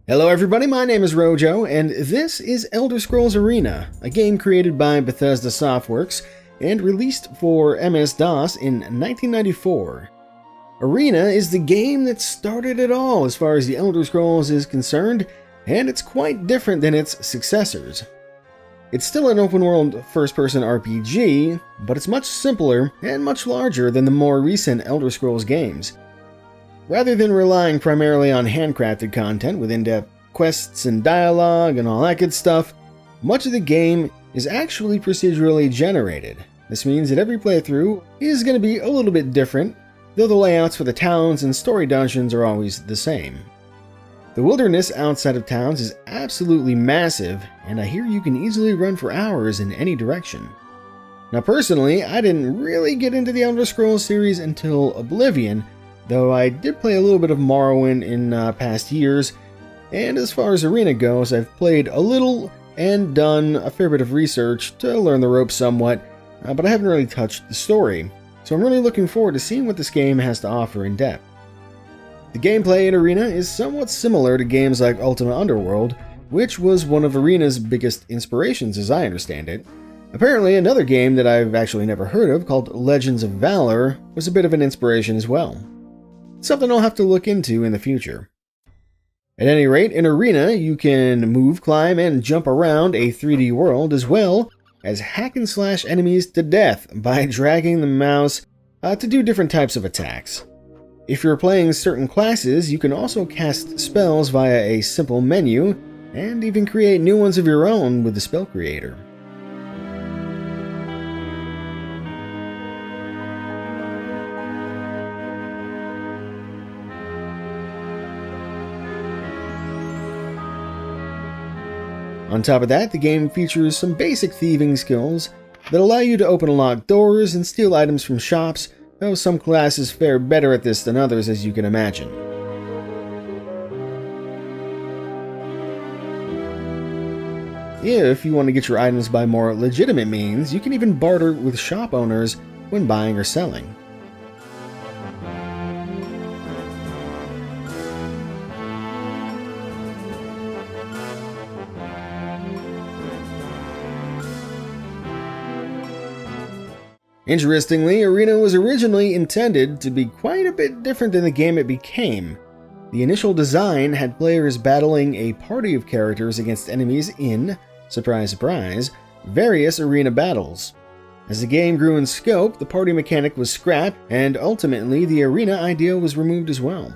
Hello everybody, my name is Rojo, and this is Elder Scrolls Arena, a game created by Bethesda Softworks and released for MS-DOS in 1994. Arena is the game that started it all as far as the Elder Scrolls is concerned, and it's quite different than its successors. It's still an open-world first-person RPG, but it's much simpler and much larger than the more recent Elder Scrolls games. Rather than relying primarily on handcrafted content with in-depth quests and dialogue and all that good stuff, much of the game is actually procedurally generated. This means that every playthrough is going to be a little bit different, though the layouts for the towns and story dungeons are always the same. The wilderness outside of towns is absolutely massive, and I hear you can easily run for hours in any direction. Now personally, I didn't really get into the Elder Scrolls series until Oblivion, though I did play a little bit of Morrowind in past years, and as far as Arena goes, I've played a little and done a fair bit of research to learn the ropes somewhat, but I haven't really touched the story, so I'm really looking forward to seeing what this game has to offer in depth. The gameplay in Arena is somewhat similar to games like Ultima Underworld, which was one of Arena's biggest inspirations as I understand it. Apparently another game that I've actually never heard of called Legends of Valor was a bit of an inspiration as well. Something I'll have to look into in the future. At any rate, in Arena, you can move, climb, and jump around a 3D world as well as hack and slash enemies to death by dragging the mouse to do different types of attacks. If you're playing certain classes, you can also cast spells via a simple menu and even create new ones of your own with the spell creator. On top of that, the game features some basic thieving skills that allow you to open locked doors and steal items from shops, though some classes fare better at this than others, as you can imagine. If you want to get your items by more legitimate means, you can even barter with shop owners when buying or selling. Interestingly, Arena was originally intended to be quite a bit different than the game it became. The initial design had players battling a party of characters against enemies in, surprise surprise, various arena battles. As the game grew in scope, the party mechanic was scrapped, and ultimately the arena idea was removed as well.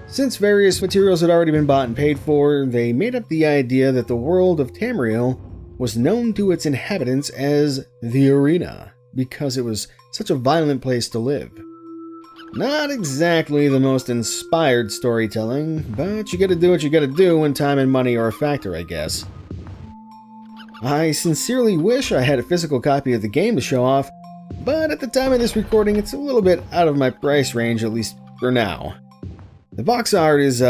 Since various materials had already been bought and paid for, they made up the idea that the world of Tamriel was known to its inhabitants as the Arena, because it was such a violent place to live. Not exactly the most inspired storytelling, but you gotta do what you gotta do when time and money are a factor, I guess. I sincerely wish I had a physical copy of the game to show off, but at the time of this recording it's a little bit out of my price range, at least for now. The box art is,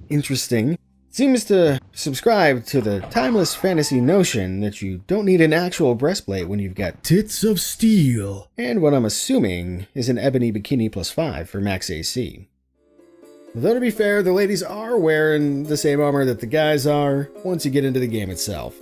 interesting. It seems to subscribe to the timeless fantasy notion that you don't need an actual breastplate when you've got tits of steel, and what I'm assuming is an ebony bikini +5 for max AC. Though to be fair, the ladies are wearing the same armor that the guys are once you get into the game itself.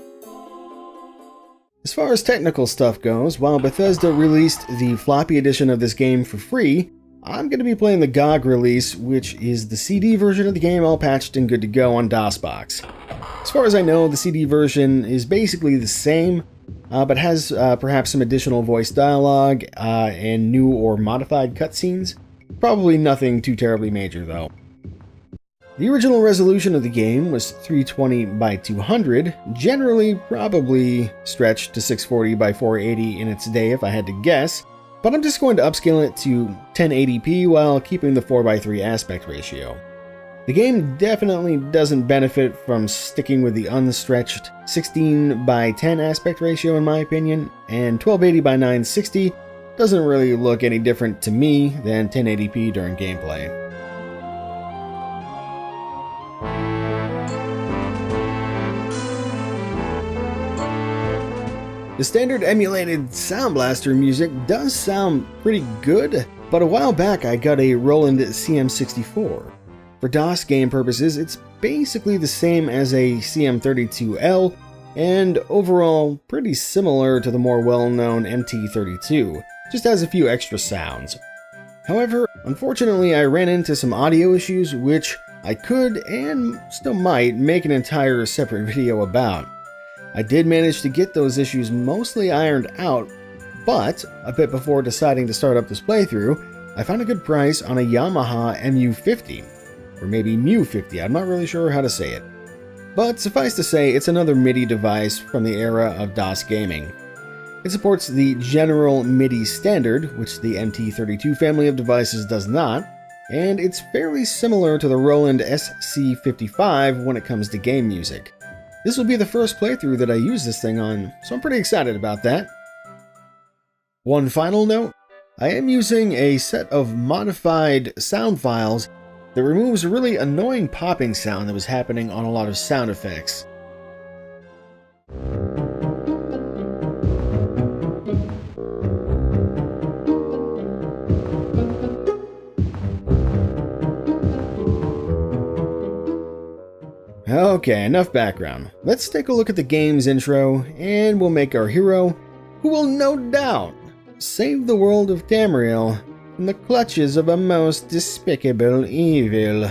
As far as technical stuff goes, while Bethesda released the floppy edition of this game for free, I'm going to be playing the GOG release, which is the CD version of the game all patched and good to go on DOSBox. As far as I know, the CD version is basically the same, but has perhaps some additional voice dialogue and new or modified cutscenes. Probably nothing too terribly major though. The original resolution of the game was 320 by 200, generally probably stretched to 640 by 480 in its day if I had to guess. But I'm just going to upscale it to 1080p while keeping the 4:3 aspect ratio. The game definitely doesn't benefit from sticking with the unstretched 16:10 aspect ratio in my opinion, and 1280 by 960 doesn't really look any different to me than 1080p during gameplay. The standard emulated Sound Blaster music does sound pretty good, but a while back I got a Roland CM64. For DOS game purposes, it's basically the same as a CM32L, and overall pretty similar to the more well-known MT32, just has a few extra sounds. However, unfortunately I ran into some audio issues which I could, and still might, make an entire separate video about. I did manage to get those issues mostly ironed out, but a bit before deciding to start up this playthrough, I found a good price on a Yamaha MU50, or maybe Mu50, I'm not really sure how to say it. But suffice to say, it's another MIDI device from the era of DOS gaming. It supports the general MIDI standard, which the MT32 family of devices does not, and it's fairly similar to the Roland SC55 when it comes to game music. This will be the first playthrough that I use this thing on, so I'm pretty excited about that. One final note, I am using a set of modified sound files that removes a really annoying popping sound that was happening on a lot of sound effects. Okay, enough background. Let's take a look at the game's intro, and we'll make our hero, who will no doubt save the world of Tamriel from the clutches of a most despicable evil.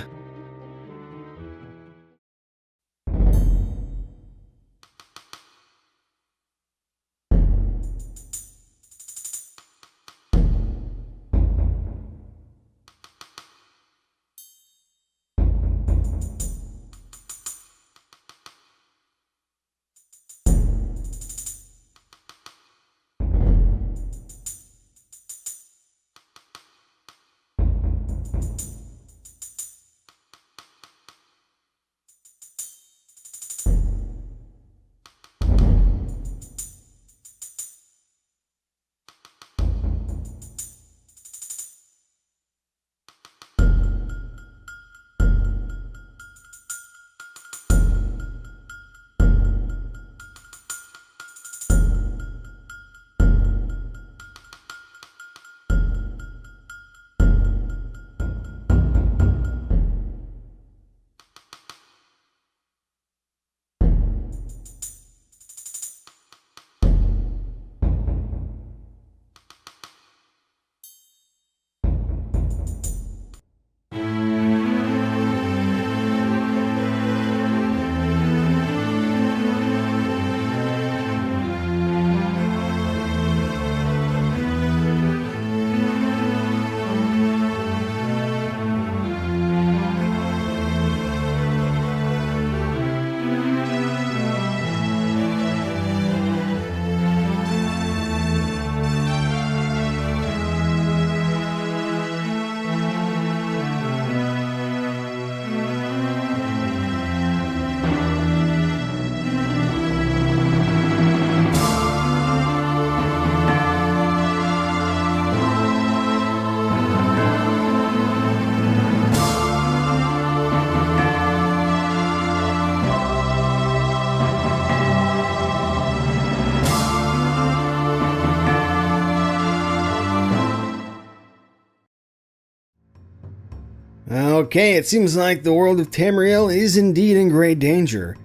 Okay, it seems like the world of Tamriel is indeed in great danger,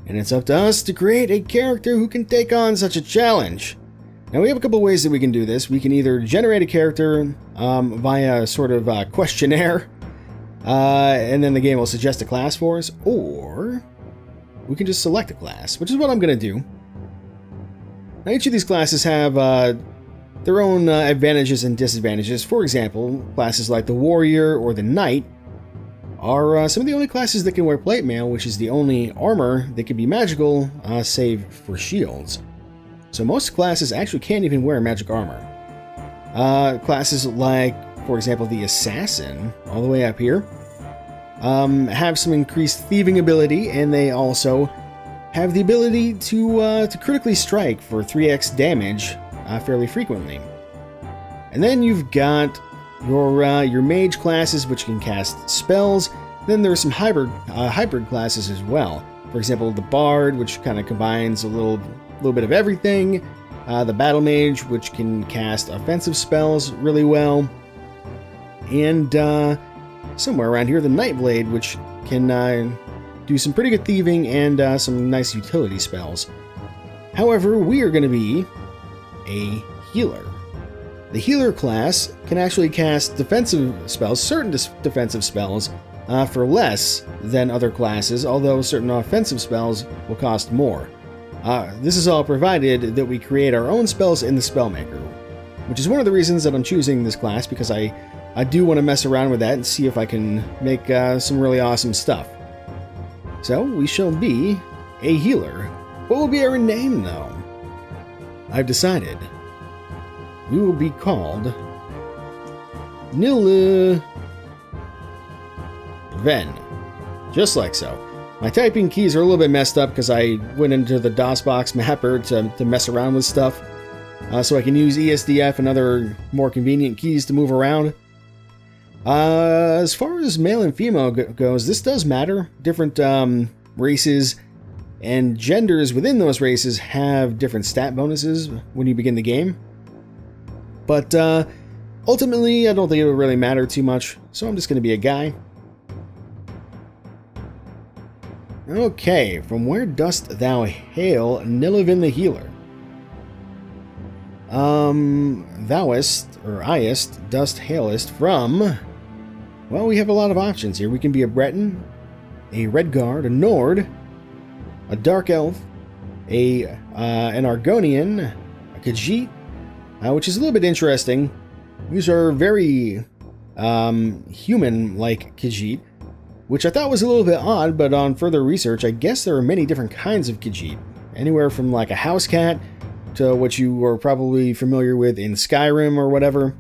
and it's up to us to create a character who can take on such a challenge. Now we have a couple ways that we can do this. We can either generate a character via sort of questionnaire, and then the game will suggest a class for us, or we can just select a class, which is what I'm going to do. Now each of these classes have their own advantages and disadvantages. For example, classes like the Warrior or the Knight are some of the only classes that can wear plate mail, which is the only armor that can be magical, save for shields. So most classes actually can't even wear magic armor. Classes like, for example, the Assassin, all the way up here, have some increased thieving ability, and they also have the ability to critically strike for 3x damage fairly frequently. And then you've got your mage classes, which can cast spells. Then there are some hybrid classes as well. For example, the Bard, which kind of combines a little bit of everything. The Battlemages, which can cast offensive spells really well. And somewhere around here, the Nightblade, which can do some pretty good thieving and some nice utility spells. However, we are going to be a healer. The healer class can actually cast defensive spells, certain defensive spells, for less than other classes, although certain offensive spells will cost more. This is all provided that we create our own spells in the Spellmaker, which is one of the reasons that I'm choosing this class, because I do want to mess around with that and see if I can make some really awesome stuff. So, we shall be a healer. What will be our name, though? I've decided. We will be called Nilliven. Just like so. My typing keys are a little bit messed up because I went into the DOSBox mapper to mess around with stuff. So I can use ESDF and other more convenient keys to move around. As far as male and female goes, this does matter. Different races and genders within those races have different stat bonuses when you begin the game. But ultimately, I don't think it will really matter too much, so I'm just going to be a guy. Okay, from where dost thou hail, Nilliven the healer? Thouest, dost hailest from... Well, we have a lot of options here. We can be a Breton, a Redguard, a Nord, a Dark Elf, an Argonian, a Khajiit, which is a little bit interesting. These are very human-like Khajiit, which I thought was a little bit odd, but on further research, I guess there are many different kinds of Khajiit. Anywhere from like a house cat to what you are probably familiar with in Skyrim or whatever,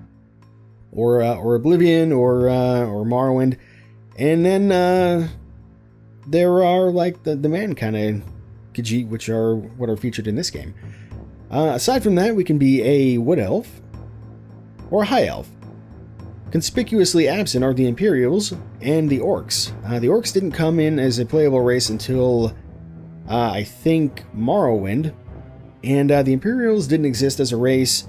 or Oblivion or Morrowind. And then there are like the man kind of Khajiit, which are what are featured in this game. Aside from that, we can be a Wood Elf or a High Elf. Conspicuously absent are the Imperials and the Orcs. The Orcs didn't come in as a playable race until, I think, Morrowind, and the Imperials didn't exist as a race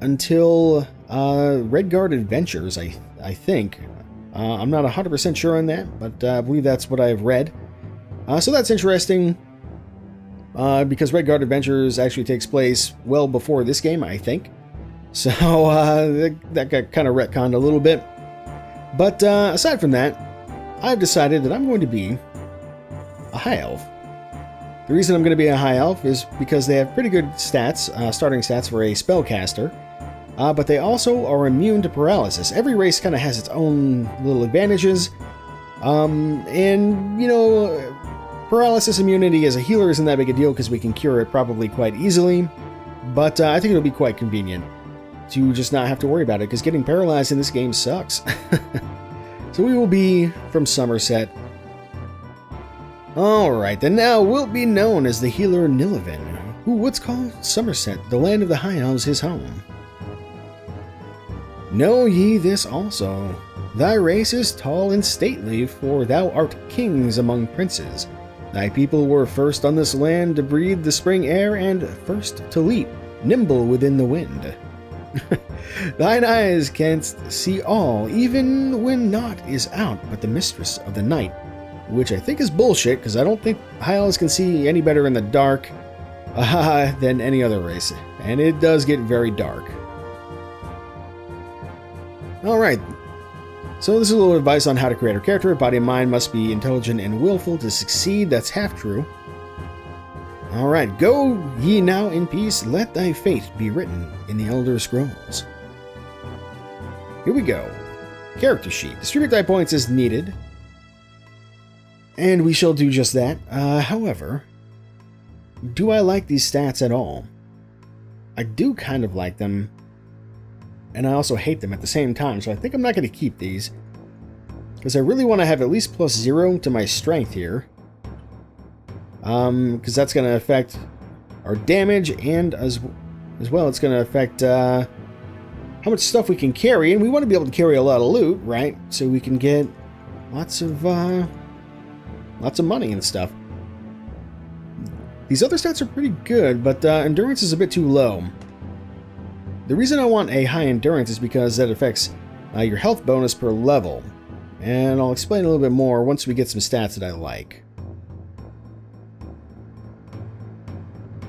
until Redguard Adventures, I think. I'm not 100% sure on that, but I believe that's what I've read. So that's interesting, because Redguard Adventures actually takes place well before this game, I think. So that got kind of retconned a little bit. But aside from that, I've decided that I'm going to be a High Elf. The reason I'm going to be a High Elf is because they have pretty good stats, starting stats for a spellcaster, but they also are immune to paralysis. Every race kind of has its own little advantages, and, you know, paralysis immunity as a healer isn't that big a deal because we can cure it probably quite easily, but I think it'll be quite convenient to just not have to worry about it, because getting paralyzed in this game sucks. So we will be from Somerset. Alright, then now we'll be known as the healer Nilliven, who once called Somerset, the land of the High Elves, his home. Know ye this also, thy race is tall and stately, for thou art kings among princes. Thy people were first on this land to breathe the spring air, and first to leap, nimble within the wind. Thine eyes canst see all, even when naught is out but the mistress of the night. Which I think is bullshit, because I don't think High Elves can see any better in the dark than any other race. And it does get very dark. Alright, so this is a little advice on how to create our character. Body and mind must be intelligent and willful to succeed. That's half true. Alright, go ye now in peace, let thy fate be written in the Elder Scrolls. Here we go. Character sheet. Distribute thy points as needed. And we shall do just that. However, do I like these stats at all? I do kind of like them, and I also hate them at the same time, so I think I'm not going to keep these, because I really want to have at least +0 to my strength here. Because that's going to affect our damage, and as well it's going to affect how much stuff we can carry, and we want to be able to carry a lot of loot, right? So we can get lots of money and stuff. These other stats are pretty good, but endurance is a bit too low. The reason I want a high endurance is because that affects your health bonus per level, and I'll explain a little bit more once we get some stats that I like.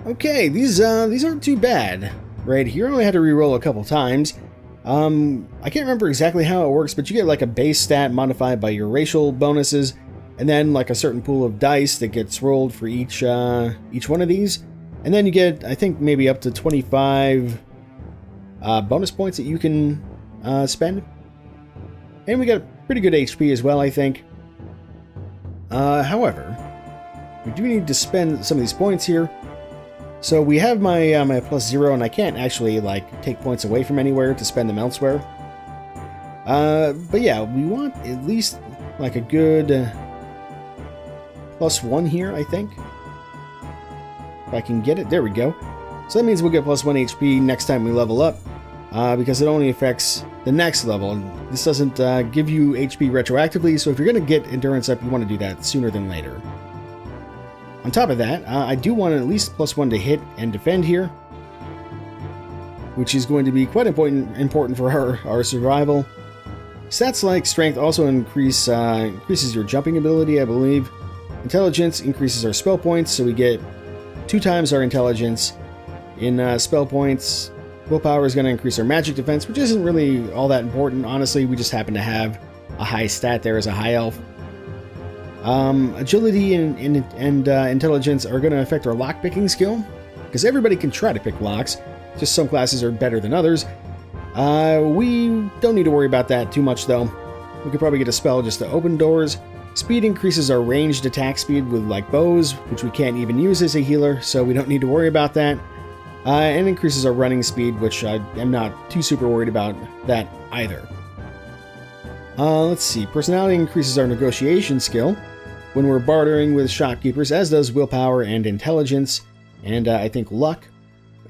Okay, these aren't too bad right here. I only had to re-roll a couple times. I can't remember exactly how it works, but you get like a base stat modified by your racial bonuses, and then like a certain pool of dice that gets rolled for each one of these, and then you get, I think, maybe up to 25 bonus points that you can spend. And we got pretty good HP as well, I think. However, we do need to spend some of these points here. So we have my my +0, and I can't actually like take points away from anywhere to spend them elsewhere. But yeah, we want at least like a good +1 here, I think. If I can get it, there we go. So that means we'll get +1 HP next time we level up, because it only affects the next level. And this doesn't give you HP retroactively, so if you're going to get endurance up, you want to do that sooner than later. On top of that, I do want at least +1 to hit and defend here, which is going to be quite important for our survival. Stats like strength also increases your jumping ability, I believe. Intelligence increases our spell points, so we get 2 times our intelligence in spell points. Willpower is going to increase our magic defense, which isn't really all that important, honestly. We just happen to have a high stat there as a high elf. Agility and intelligence are going to affect our lockpicking skill, because everybody can try to pick locks, just some classes are better than others. We don't need to worry about that too much, though. We could probably get a spell just to open doors. Speed increases our ranged attack speed with like bows, which we can't even use as a healer, so we don't need to worry about that. And increases our running speed, which I am not too super worried about that either. Let's see, personality increases our negotiation skill when we're bartering with shopkeepers, as does willpower and intelligence, and I think luck.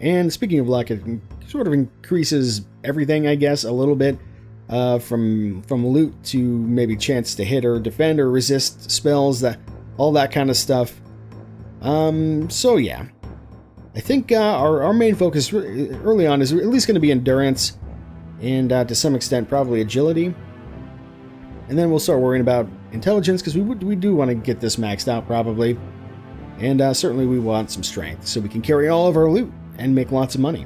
And speaking of luck, it sort of increases everything, I guess, a little bit, from loot to maybe chance to hit or defend or resist spells, all that kind of stuff. So yeah, I think our main focus early on is at least going to be endurance, and to some extent probably agility. And then we'll start worrying about intelligence, because we do want to get this maxed out probably. And certainly we want some strength, so we can carry all of our loot and make lots of money.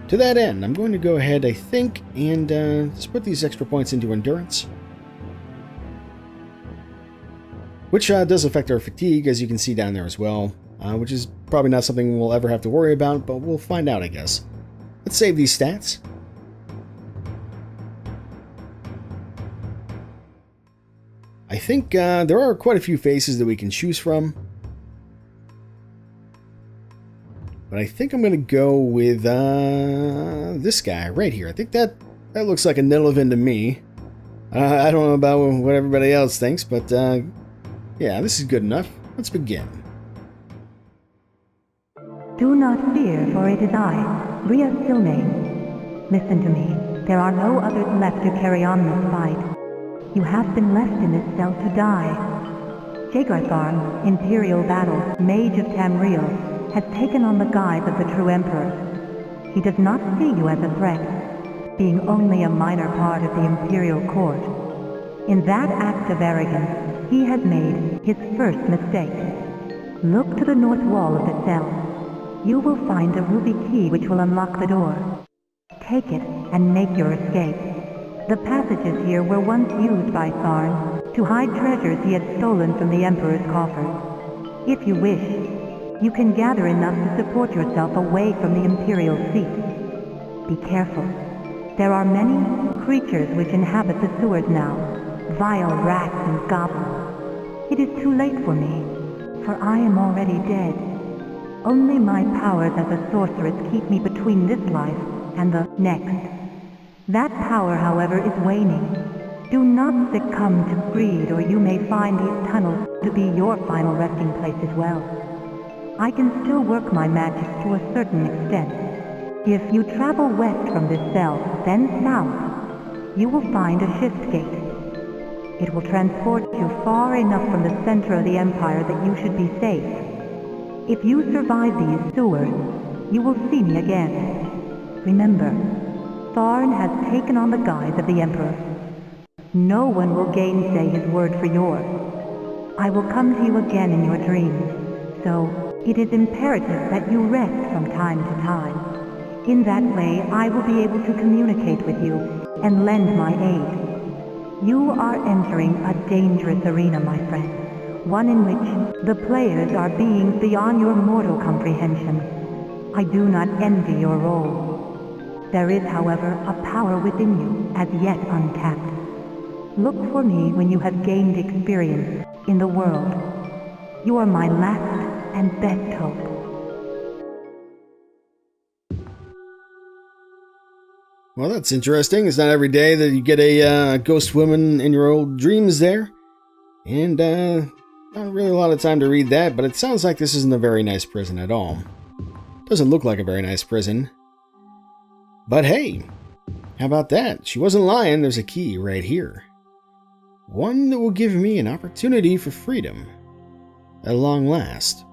To that end, I'm going to go ahead, I think, and just put these extra points into endurance. Which does affect our fatigue, as you can see down there as well. Which is probably not something we'll ever have to worry about, but we'll find out, I guess. Let's save these stats. I think there are quite a few faces that we can choose from. But I think I'm going to go with this guy right here. I think that looks like a Nilliven to me. I don't know about what everybody else thinks, but yeah, this is good enough. Let's begin. Do not fear, for it is I, Ria Silmane. Listen to me. There are no others left to carry on this fight. You have been left in this cell to die. Jagar Tharn, imperial battle-mage of Tamriel, has taken on the guise of the true emperor. He does not see you as a threat, being only a minor part of the imperial court. In that act of arrogance, he has made his first mistake. Look to the north wall of the cell. You will find a ruby key which will unlock the door. Take it and make your escape. The passages here were once used by Tharn to hide treasures he had stolen from the Emperor's coffers. If you wish, you can gather enough to support yourself away from the Imperial seat. Be careful. There are many creatures which inhabit the sewers now, vile rats and goblins. It is too late for me, for I am already dead. Only my powers as a sorceress keep me between this life and the next. That power, however, is waning. Do not succumb to greed, or you may find these tunnels to be your final resting place as well. I can still work my magic to a certain extent. If you travel west from this cell, then south, you will find a shift gate. It will transport you far enough from the center of the Empire that you should be safe. If you survive these sewers, you will see me again. Remember, Tharn has taken on the guise of the Emperor. No one will gainsay his word for yours. I will come to you again in your dreams, so It is imperative that you rest from time to time. In that way, I will be able to communicate with you and lend my aid. You are entering a dangerous arena, my friend, one in which the players are beings beyond your mortal comprehension. I do not envy your role. There is, however, a power within you, as yet untapped. Look for me when you have gained experience in the world. You are my last and best hope. Well, that's interesting. It's not every day that you get a ghost woman in your old dreams there. And, not really a lot of time to read that, but it sounds like this isn't a very nice prison at all. Doesn't look like a very nice prison. But hey, how about that? She wasn't lying. There's a key right here. One that will give me an opportunity for freedom at long last.